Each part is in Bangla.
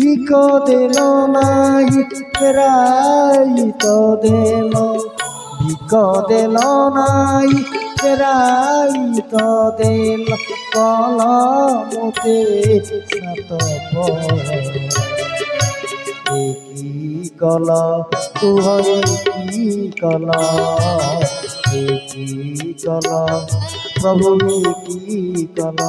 ভিক দেল নাই ফেরাই তো দেল, ভিক দেল নাই ফেরাই তো দেল, কলমতে সাত কি কল তুহরে কি কল, কি কল প্রভু কি কল।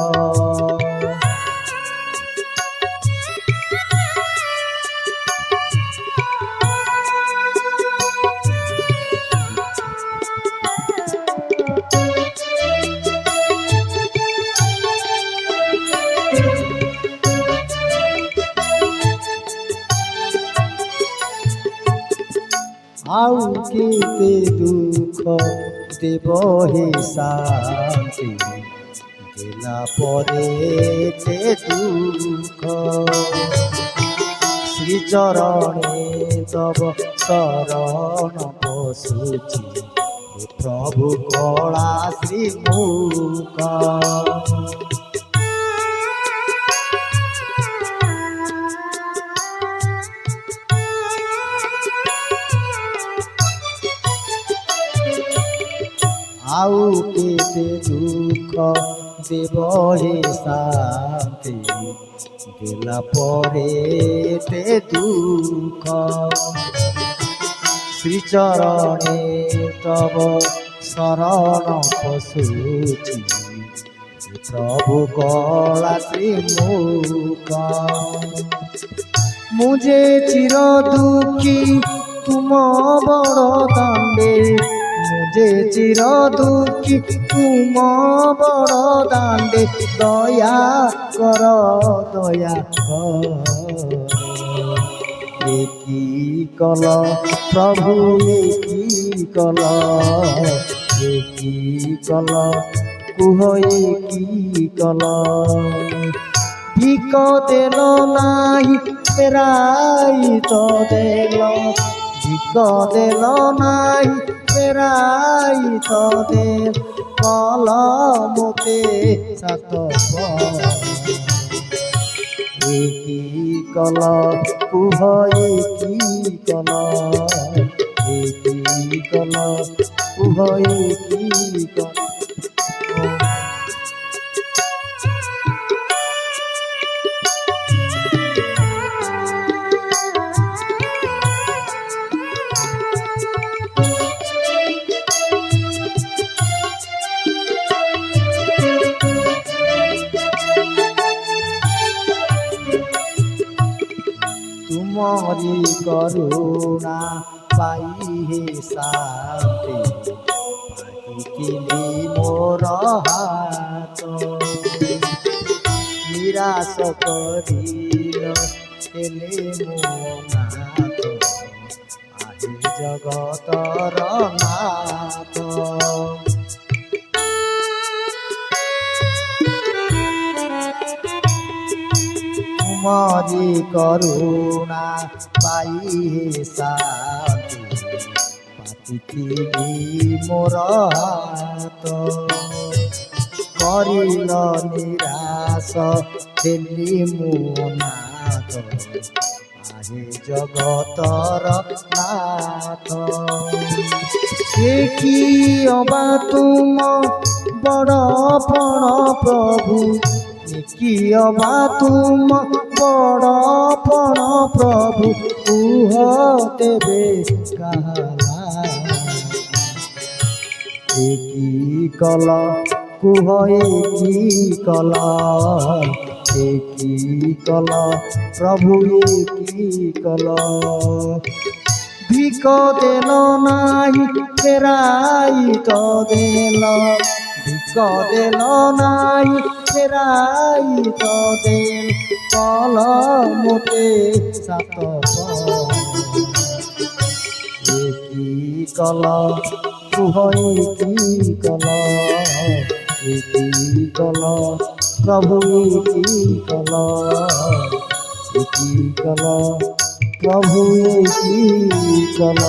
আউ কেতে দুঃখ দেব হে শান্তি, দেলা পরে তে দুঃখ, শ্রীচরণে তব শরণ পশুছি, প্রভু কলা শ্রীমুখ। আউ কেতে দুঃখ দেব হে শান্তি, দেলা পরে তে দুঃখ, শ্রীচরণে তব শরণ পশুছি, প্রভু কলা শ্রীমুখ। মুঝে চির দুঃখী তুম বড় দাণ্ডে, মুঝে চির দুঃখী তুম বড় দাণ্ডে, দয়া কর দয়া কর। কি কল প্রভু কি কল, কি কল কুহ কি কল। ভিক দেল নাই ফেরাই তো দেল, ভিক দেল নাই ফেরাই তো দেল, কলমতে সাত কি কল কুহ কি কল, কি কল কুহ কি কল। तुमरी करुणा पाई हे शांति, पाइली मोर हाथ, निराश करिल हेले मो नाथ, आहि जगतर नाथ। तुमरी करुणा पाई हे शांति, पातिली मोर हाथ, करिल निराश हेली मो नाथ, आहे जगतर नाथ। कि अबा तुम बड़पण प्रभु, कि अबा तुम बड़पण प्रभु, कुह तेबे कहला। की कल कुह की कल, की कल प्रभु की कल। ভিক দেল নাই ফেরাই তো দেল, ভিক দেল নাই ফেরাই তো দেল, কলমতে সাত কি কল কুহ কি কল, কি কল প্রভু কি কল, কি কল প্রভু কি কল।